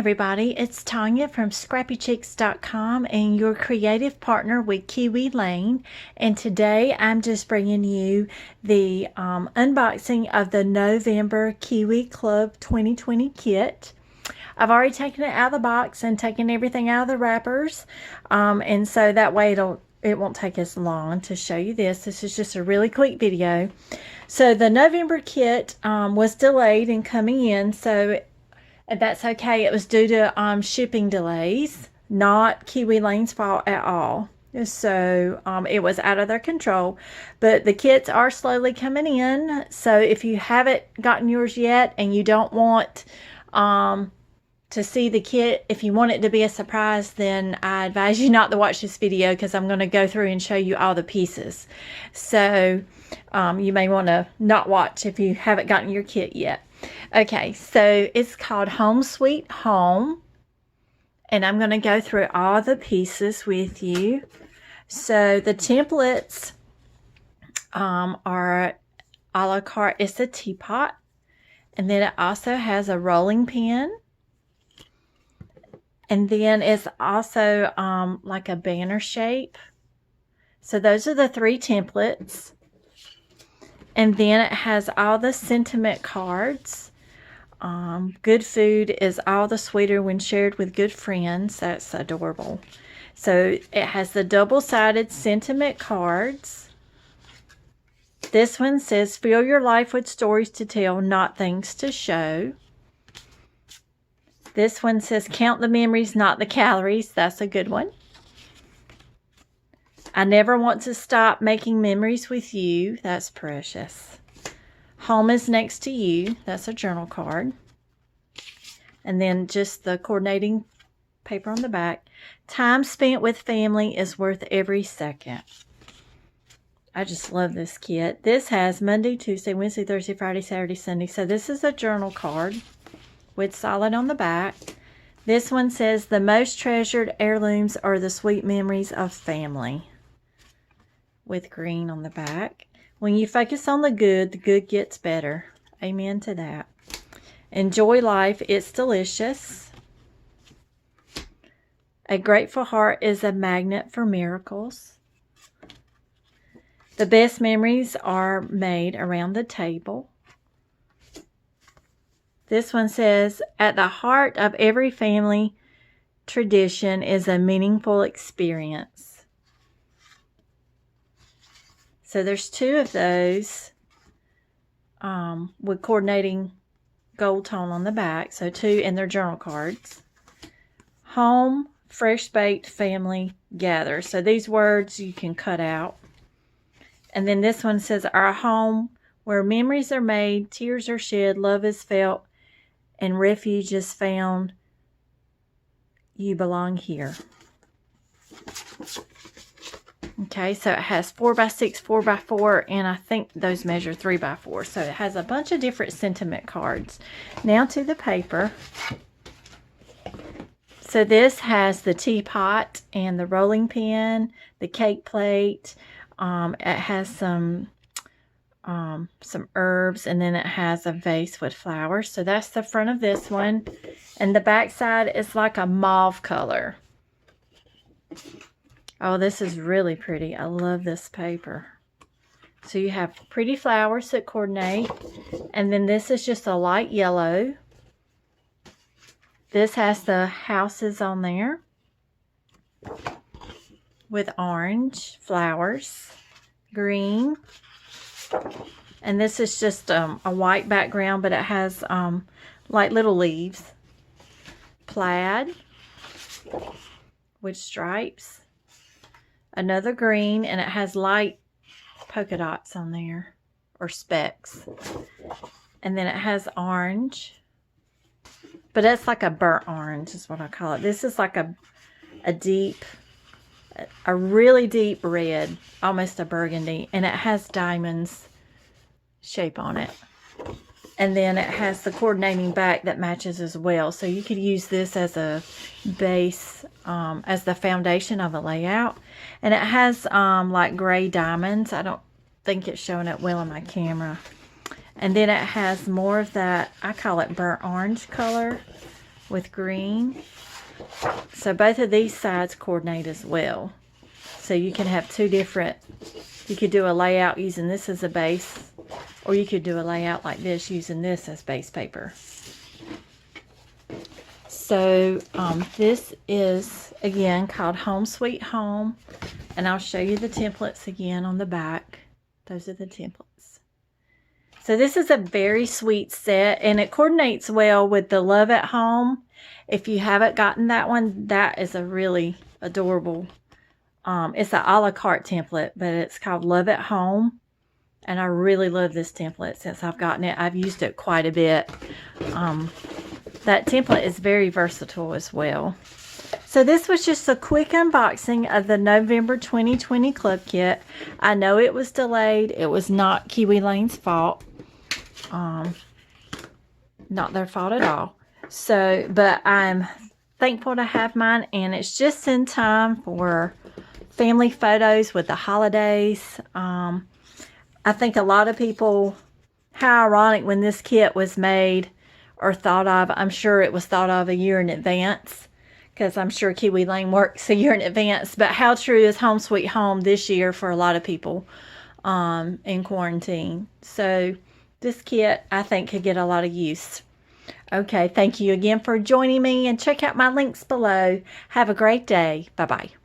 everybody, it's Tanya from scrappychicks.com and your creative partner with Kiwi Lane, and today I'm just bringing you the unboxing of the November Kiwi Club 2020 kit. I've already taken it out of the box and taken everything out of the wrappers, and so that way it won't take as long to show you this. This is just a really quick video. So the November kit was delayed in coming in, so that's okay. It was due to shipping delays, not Kiwi Lane's fault at all. So it was out of their control, but the kits are slowly coming in. So if you haven't gotten yours yet and you don't want to see the kit, if you want it to be a surprise, then I advise you not to watch this video because I'm going to go through and show you all the pieces. So you may want to not watch if you haven't gotten your kit yet. Okay, so it's called Home Sweet Home, and I'm going to go through all the pieces with you. So the templates are a la carte. It's a teapot, and then it also has a rolling pin, and then it's also like a banner shape. So those are the three templates. And then it has all the sentiment cards. Good food is all the sweeter when shared with good friends. That's adorable. So it has the double-sided sentiment cards. This one says, fill your life with stories to tell, not things to show. This one says, count the memories, not the calories. That's a good one. I never want to stop making memories with you. That's precious. Home is next to you. That's a journal card. And then just the coordinating paper on the back. Time spent with family is worth every second. I just love this kit. This has Monday, Tuesday, Wednesday, Thursday, Friday, Saturday, Sunday. So this is a journal card with solid on the back. This one says, the most treasured heirlooms are the sweet memories of family, with green on the back. When you focus on the good gets better. Amen to that. Enjoy life, it's delicious. A grateful heart is a magnet for miracles. The best memories are made around the table. This one says, at the heart of every family tradition is a meaningful experience. So there's two of those with coordinating gold tone on the back. So two in their journal cards. Home, fresh baked, family, gather. So these words you can cut out. And then this one says, our home, where memories are made, tears are shed, love is felt, and refuge is found. You belong here. Okay, so it has 4x6, 4x4, and I think those measure 3x4. So it has a bunch of different sentiment cards. Now to the paper. So this has the teapot and the rolling pin, the cake plate. It has some herbs, and then it has a vase with flowers. So that's the front of this one. And the back side is like a mauve color. Oh, this is really pretty. I love this paper. So you have pretty flowers that coordinate. And then this is just a light yellow. This has the houses on there with orange flowers, green. And this is just a white background, but it has like little leaves. Plaid with stripes. Another green, and it has light polka dots on there, or specks. And then it has orange, but it's like a burnt orange is what I call it. This is like a really deep red, almost a burgundy, and it has diamonds shape on it. And then it has the coordinating back that matches as well. So you could use this as a base, as the foundation of a layout. And it has like gray diamonds. I don't think it's showing it well on my camera. And then it has more of that, I call it burnt orange color, with green. So both of these sides coordinate as well. So you can have two different, you could do a layout using this as a base, or you could do a layout like this using this as base paper. So this is, again, called Home Sweet Home. And I'll show you the templates again on the back. Those are the templates. So this is a very sweet set, and it coordinates well with the Love at Home. If you haven't gotten that one, that is a really adorable, it's an a la carte template, but it's called Love at Home. And I really love this template since I've gotten it. I've used it quite a bit. That template is very versatile as well. So this was just a quick unboxing of the November 2020 Club Kit. I know it was delayed. It was not Kiwi Lane's fault. Not their fault at all. So, but I'm thankful to have mine, and it's just in time for family photos with the holidays. I think a lot of people, how ironic when this kit was made or thought of. I'm sure it was thought of a year in advance, because I'm sure Kiwi Lane works a year in advance. But how true is Home Sweet Home this year for a lot of people in quarantine. So this kit, I think, could get a lot of use. Okay, thank you again for joining me, and check out my links below. Have a great day. Bye-bye.